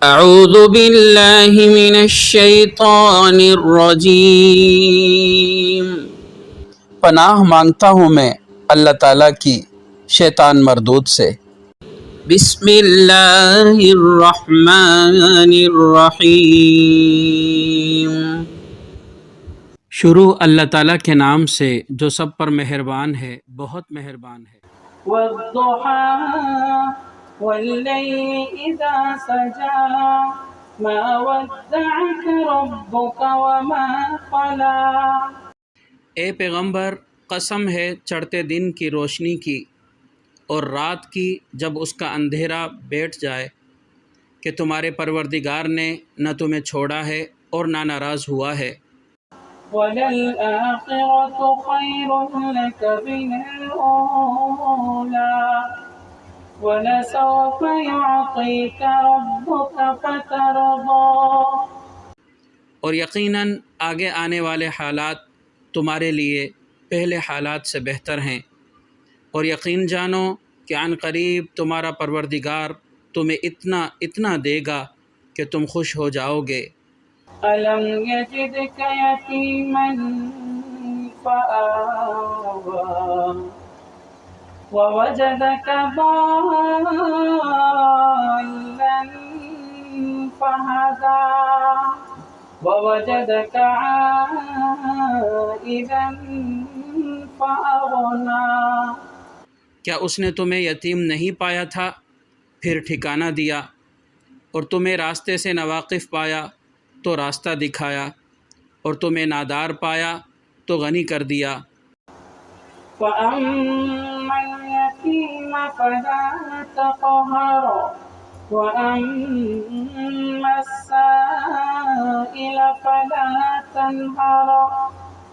اعوذ باللہ من الشیطان الرجیم، پناہ مانگتا ہوں میں اللہ تعالیٰ کی شیطان مردود سے۔ بسم اللہ الرحمن الرحیم، شروع اللہ تعالیٰ کے نام سے جو سب پر مہربان ہے، بہت مہربان ہے۔ والضحى والليل إذا سجى ما ودعك ربك وما قلى۔ اے پیغمبر، قسم ہے چڑھتے دن کی روشنی کی اور رات کی جب اس کا اندھیرا بیٹھ جائے، کہ تمہارے پروردگار نے نہ تمہیں چھوڑا ہے اور نہ ناراض ہوا ہے۔ وَلَلْآخِرَةُ خَيْرٌ لَكَ مِنَ الْأُولَى وَلَسَوْفَ يُعْطِيكَ رَبُّكَ فَتَرْضَىٰ۔ اور یقیناً آگے آنے والے حالات تمہارے لیے پہلے حالات سے بہتر ہیں، اور یقین جانو کہ عن قریب تمہارا پروردگار تمہیں اتنا دے گا کہ تم خوش ہو جاؤ گے۔ أَلَمْ يَجِدْكَ يَتِيمًا فَآوَىٰ وَوَجَدَكَ ضَالًّا فَهَدَىٰ وَوَجَدَكَ عَائِلًا فَأَغْنَىٰ۔ کیا اس نے تمہیں یتیم نہیں پایا تھا پھر ٹھکانہ دیا، اور تمہیں راستے سے ناواقف پایا تو راستہ دکھایا، اور تمہیں نادار پایا تو غنی کر دیا۔ فَأَمَّا الْيَتِيمَ فَلَا تَقْهَرْ وَأَمَّا السَّائِلَ فَلَا تَنْهَرْ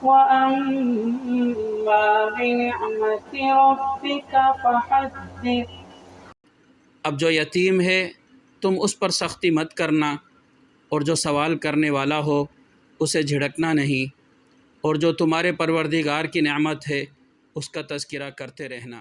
وَأَمَّا بِنِعْمَةِ رَبِّكَ فَحَدِّثْ۔ اب جو یتیم ہے تم اس پر سختی مت کرنا، اور جو سوال کرنے والا ہو اسے جھڑکنا نہیں، اور جو تمہارے پروردگار کی نعمت ہے اس کا تذکرہ کرتے رہنا۔